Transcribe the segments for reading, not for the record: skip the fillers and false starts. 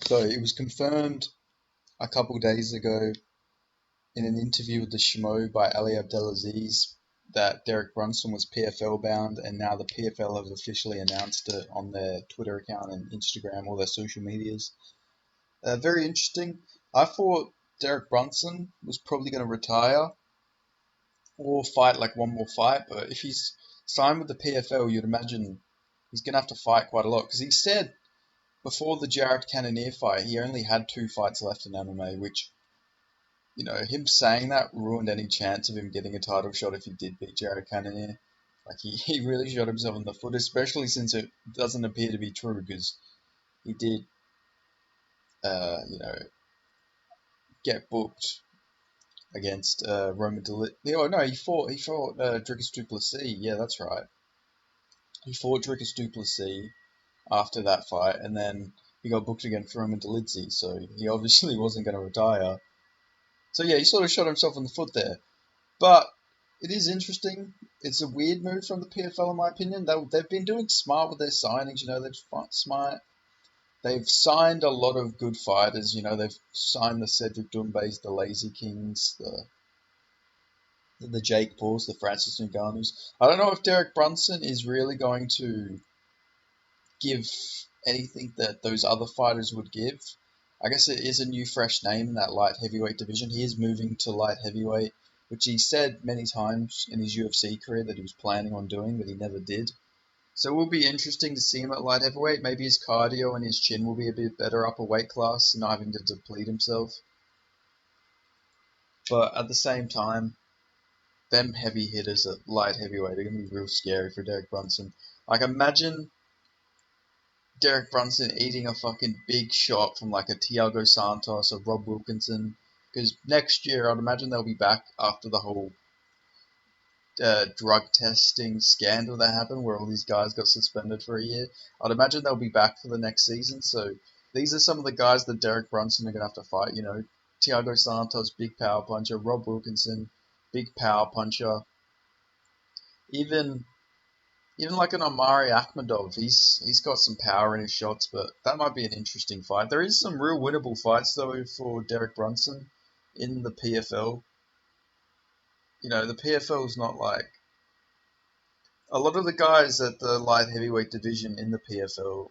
So it was confirmed a couple days ago in an interview with the Shmo by Ali Abdelaziz that Derek Brunson was PFL bound, and now the PFL have officially announced it on their Twitter account and Instagram, all their social medias. Very interesting. I thought Derek Brunson was probably going to retire or fight like one more fight, but if he's signed with the PFL, you'd imagine he's going to have to fight quite a lot because he said before the Jared Cannonier fight, he only had 2 fights left in MMA, which, him saying that ruined any chance of him getting a title shot if he did beat Jared Cannonier. Like, he really shot himself in the foot, especially since it doesn't appear to be true because he did, uh, you know, get booked against Roman Delit. Oh, no, he fought Dricus Du Plessis. Yeah, that's right. He fought Dricus Du Plessis after that fight, and then he got booked against Roman Dolidze, so he obviously wasn't going to retire. So yeah, he sort of shot himself in the foot there. But it is interesting. It's a weird move from the PFL, in my opinion. They've been doing smart with their signings. They've smart. They've signed a lot of good fighters. They've signed the Cedric Doumbes, the Lazy Kings, the Jake Pauls, the Francis Ngannous. I don't know if Derek Brunson is really going to give anything that those other fighters would give. I guess it is a new, fresh name in that light heavyweight division. He is moving to light heavyweight, which he said many times in his UFC career that he was planning on doing, but he never did. So it will be interesting to see him at light heavyweight. Maybe his cardio and his chin will be a bit better upper weight class, not having to deplete himself. But at the same time, them heavy hitters at light heavyweight are going to be real scary for Derek Brunson. Like, imagine Derek Brunson eating a fucking big shot from like a Thiago Santos or Rob Wilkinson. Because next year, I'd imagine they'll be back after the whole drug testing scandal that happened, where all these guys got suspended for a year. I'd imagine they'll be back for the next season. So these are some of the guys that Derek Brunson are going to have to fight. Thiago Santos, big power puncher. Rob Wilkinson, big power puncher. Even Even like an Omari Akhmedov, he's got some power in his shots, but that might be an interesting fight. There is some real winnable fights though for Derek Brunson in the PFL. The PFL is not like a lot of the guys at the light heavyweight division in the PFL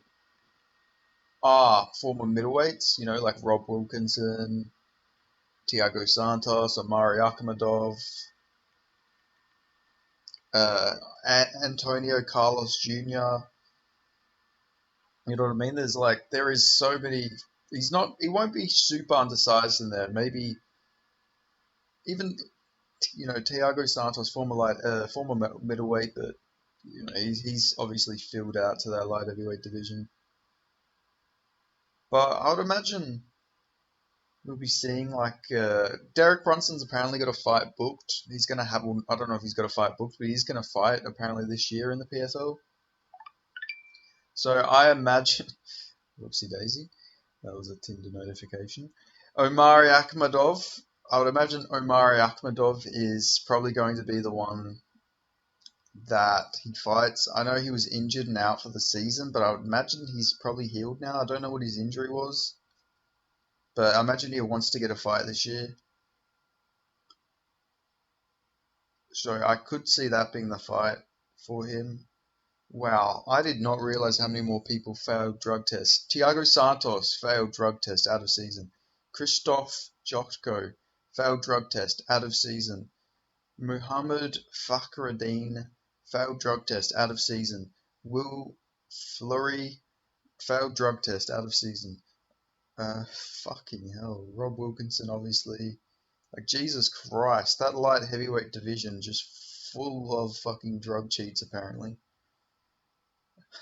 are former middleweights. Like Rob Wilkinson, Thiago Santos, Omari Akhmedov, uh, Antonio Carlos Jr. You know what I mean? There is so many. He won't be super undersized in there. Maybe even Thiago Santos, former middleweight, but he's obviously filled out to that light heavyweight division. But I would imagine we'll be seeing Derek Brunson's apparently got a fight booked. He's gonna have. Well, I don't know if he's got a fight booked, but he's gonna fight apparently this year in the PFL. So I imagine. Whoopsie daisy. That was a Tinder notification. Omari Akhmedov. I would imagine Omari Akhmedov is probably going to be the one that he fights. I know he was injured and out for the season, but I would imagine he's probably healed now. I don't know what his injury was, but I imagine he wants to get a fight this year. So I could see that being the fight for him. Wow, I did not realize how many more people failed drug tests. Thiago Santos failed drug test out of season. Christoph Jotko failed drug test out of season. Muhammad Fakhreddin failed drug test out of season. Will Fleury failed drug test out of season. Fucking hell. Rob Wilkinson, obviously. Like, Jesus Christ, that light heavyweight division just full of fucking drug cheats, apparently.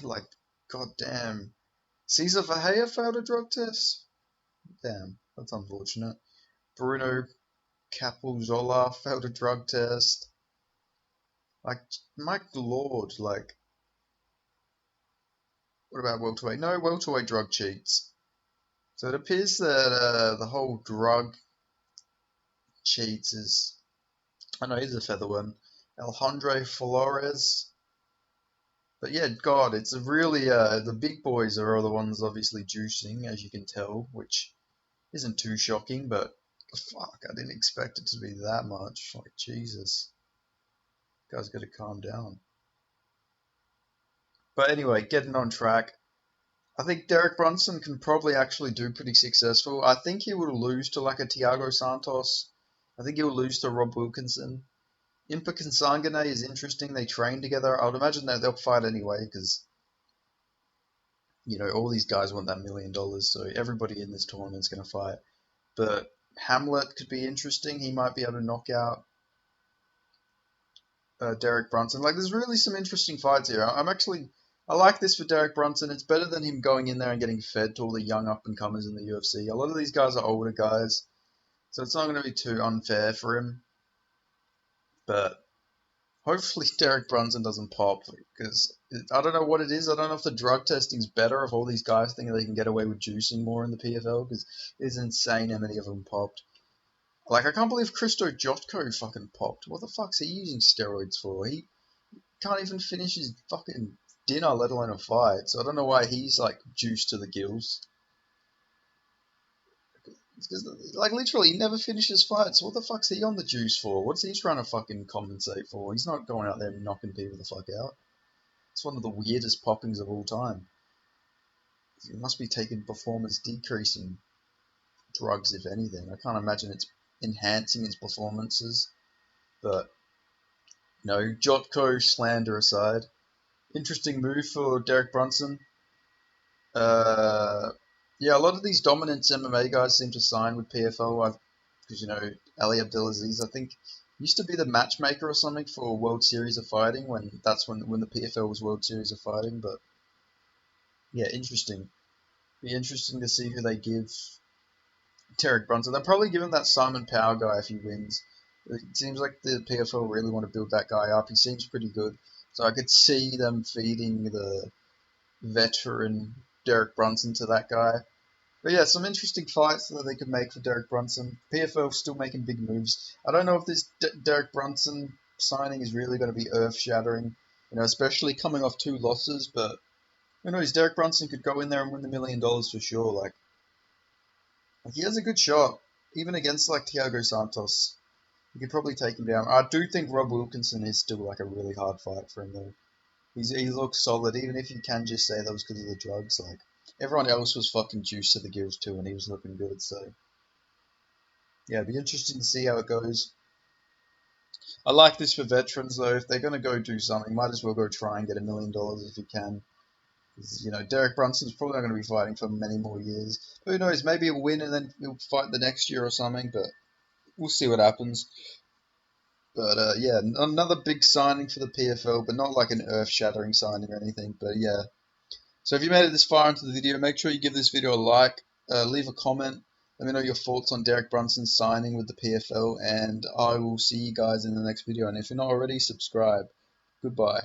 Like, goddamn. Cesar Vahea failed a drug test? Damn, that's unfortunate. Bruno Capuzzola failed a drug test. Like, my lord, like, what about welterweight? No welterweight drug cheats. So it appears that the whole drug cheats is. I know he's a feather one. Alejandro Flores. But yeah, God, it's a really the big boys are the ones obviously juicing, as you can tell, which isn't too shocking. But fuck, I didn't expect it to be that much. Like Jesus, guys, got to calm down. But anyway, getting on track. I think Derek Brunson can probably actually do pretty successful. I think he will lose to like a Thiago Santos. I think he'll lose to Rob Wilkinson. Impa Kansangane is interesting. They train together. I would imagine that they'll fight anyway because, all these guys want that $1 million, so everybody in this tournament is going to fight. But Hamlet could be interesting. He might be able to knock out Derek Brunson. Like, there's really some interesting fights here. I like this for Derek Brunson. It's better than him going in there and getting fed to all the young up and comers in the UFC. A lot of these guys are older guys, so it's not going to be too unfair for him. But hopefully Derek Brunson doesn't pop because I don't know what it is. I don't know if the drug testing's better, if all these guys think they can get away with juicing more in the PFL because it's insane how many of them popped. Like, I can't believe Christo Jotko fucking popped. What the fuck's he using steroids for? He can't even finish his fucking dinner, let alone a fight. So I don't know why he's like juiced to the gills. Because, like, literally, he never finishes fights. What the fuck's he on the juice for? What's he trying to fucking compensate for? He's not going out there knocking people the fuck out. It's one of the weirdest poppings of all time. He must be taking performance decreasing drugs, if anything. I can't imagine it's enhancing his performances. But, Jotko slander aside, interesting move for Derek Brunson. Yeah, a lot of these dominance MMA guys seem to sign with PFL because Ali Abdelaziz, I think, used to be the matchmaker or something for World Series of Fighting when the PFL was World Series of Fighting. But yeah, interesting. Be interesting to see who they give Derek Brunson. They'll probably give him that Simon Power guy if he wins. It seems like the PFL really want to build that guy up. He seems pretty good, so I could see them feeding the veteran Derek Brunson to that guy. But yeah, some interesting fights that they could make for Derek Brunson. PFL still making big moves. I don't know if this Derek Brunson signing is really going to be earth-shattering, especially coming off 2 losses. But who knows? Derek Brunson could go in there and win the $1 million for sure. Like he has a good shot, even against like Thiago Santos. You could probably take him down. I do think Rob Wilkinson is still like a really hard fight for him though. He looks solid, even if you can just say that was because of the drugs. Like everyone else was fucking juiced to the gills too, and he was looking good. So yeah, it'd be interesting to see how it goes. I like this for veterans though. If they're gonna go do something, might as well go try and get $1 million if you can. Because Derek Brunson's probably not going to be fighting for many more years. Who knows? Maybe he'll win and then he'll fight the next year or something. But we'll see what happens. But yeah, another big signing for the PFL, but not like an earth-shattering signing or anything. But yeah. So if you made it this far into the video, make sure you give this video a like, leave a comment, let me know your thoughts on Derek Brunson's signing with the PFL, and I will see you guys in the next video. And if you're not already, subscribe. Goodbye.